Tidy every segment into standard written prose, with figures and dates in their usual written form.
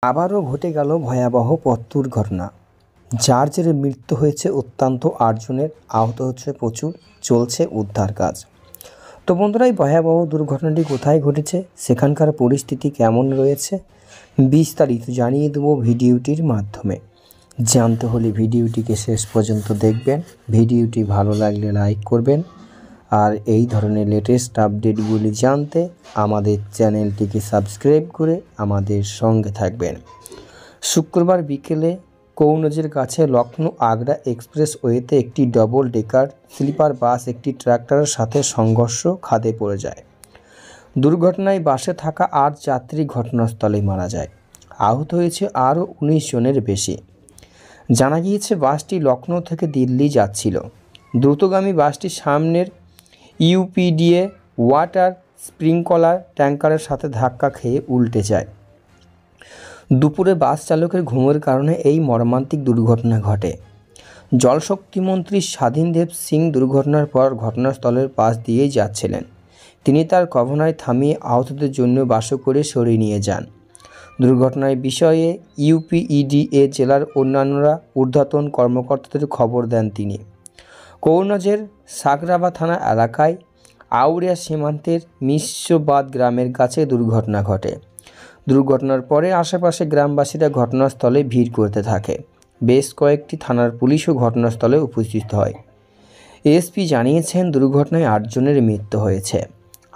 আবারও ঘটে গেল ভয়াবহ পথ দুর্ঘটনা, যার জেরে মৃত্যু হয়েছে অত্যন্ত ৮ জনের, আহত হচ্ছে প্রচুর, চলছে উদ্ধার কাজ। তো বন্ধুরা, এই ভয়াবহ দুর্ঘটনাটি কোথায় ঘটেছে, সেখানকার পরিস্থিতি কেমন রয়েছে, বিস্তারিত জানিয়ে দেবো ভিডিওটির মাধ্যমে। জানতে হলে ভিডিওটিকে শেষ পর্যন্ত দেখবেন। ভিডিওটি ভালো লাগলে লাইক করবেন, আর এই ধরনের লেটেস্ট আপডেটগুলি জানতে আমাদের চ্যানেলটিকে সাবস্ক্রাইব করে আমাদের সঙ্গে থাকবেন। শুক্রবার বিকেলে কৌনজের কাছে লখনৌ আগ্রা এক্সপ্রেসওয়েতে একটি ডবল ডেকার স্লিপার বাস একটি ট্রাক্টরের সাথে সংঘর্ষ খাদে পড়ে যায়। দুর্ঘটনায় বাসে থাকা ৮ যাত্রী ঘটনাস্থলেই মারা যায়। আহত হয়েছে আরও ১৯ জনের বেশি। জানা গিয়েছে, বাসটি লখনৌ থেকে দিল্লি যাচ্ছিল। দ্রুতগামী বাসটি সামনের ইউপিডিএ ওয়াটার স্প্রিংকলার ট্যাঙ্কারের সাথে ধাক্কা খেয়ে উল্টে যায়। দুপুরে বাস চালকের ঘুমের কারণে এই মর্মান্তিক দুর্ঘটনা ঘটে। জলশক্তিমন্ত্রী স্বাধীনদেব সিং দুর্ঘটনার পর ঘটনাস্থলের পাশ দিয়েই যাচ্ছিলেন। তিনি তার কভনায় থামিয়ে আহতদের জন্য বাসে করে সরিয়ে নিয়ে যান। দুর্ঘটনার বিষয়ে ইউপিইডিএ জেলার অন্যান্যরা ঊর্ধ্বতন কর্মকর্তাদের খবর দেন তিনি। কৌনজের সাগরাবা থানা এলাকায় আউরিয়া সীমান্তের মিশ্রবাদ গ্রামের কাছে দুর্ঘটনা ঘটে। দুর্ঘটনার পরে আশেপাশে গ্রামবাসীরা ঘটনাস্থলে ভিড় করতে থাকে। বেশ কয়েকটি থানার পুলিশও ঘটনাস্থলে উপস্থিত হয়। এসপি জানিয়েছেন, দুর্ঘটনায় ৮ জনের মৃত্যু হয়েছে,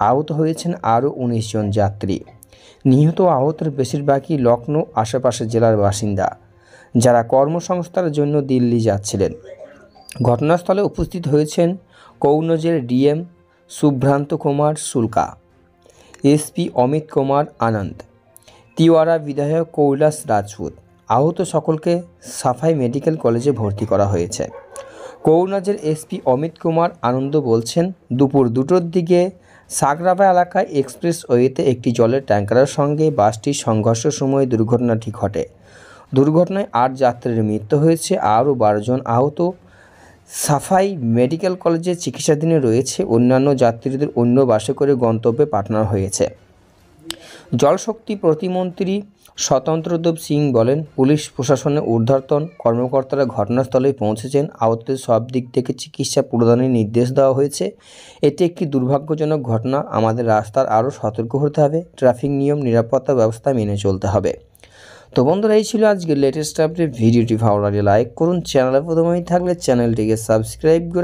আহত হয়েছেন আরও ১৯ জন যাত্রী। নিহত আহতের বেশিরভাগই লখনৌ আশেপাশের জেলার বাসিন্দা, যারা কর্মসংস্থানের জন্য দিল্লি যাচ্ছিলেন। ঘটনাস্থলে উপস্থিত হয়েছেন কৌনজের ডিএম সুভ্রান্ত কুমার শুল্কা, এসপি অমিত কুমার আনন্দ, তিওয়ারা বিধায়ক কৈলাস রাজপুত। আহত সকলকে সাফাই মেডিকেল কলেজে ভর্তি করা হয়েছে। কৌনজের এসপি অমিত কুমার আনন্দ বলছেন, দুপুর ২টোর দিকে সাগরাবা এলাকায় এক্সপ্রেসওয়েতে একটি জলের ট্যাঙ্কারের সঙ্গে বাসটির সংঘর্ষের সময় দুর্ঘটনাটি ঘটে। দুর্ঘটনায় ৮ যাত্রীর মৃত্যু হয়েছে, আরও ১২ জন আহত। সাফাই মেডিকেল কলেজে চিকিৎসাধীনে রয়েছে। অন্যান্য যাত্রীদের অন্য বাসে করে গন্তব্যে পাঠানো হয়েছে। জলশক্তি প্রতিমন্ত্রী স্বতন্ত্রদেব সিং বলেন, পুলিশ প্রশাসনের ঊর্ধ্বতন কর্মকর্তারা ঘটনাস্থলে পৌঁছেছেন। আহতদের সব দিক থেকে চিকিৎসা প্রদানের নির্দেশ দেওয়া হয়েছে। এটি একটি দুর্ভাগ্যজনক ঘটনা। আমাদের রাস্তার আরও সতর্ক হতে হবে, ট্রাফিক নিয়ম, নিরাপত্তা ব্যবস্থা মেনে চলতে হবে। তো বন্ধুরা, এই ছিল আজকের লেটেস্ট আপডেট। ভিডিওটি ভালো লাগলে লাইক করুন, চ্যানেলে প্রথমেই থাকলে চ্যানেলটিকে সাবস্ক্রাইব করে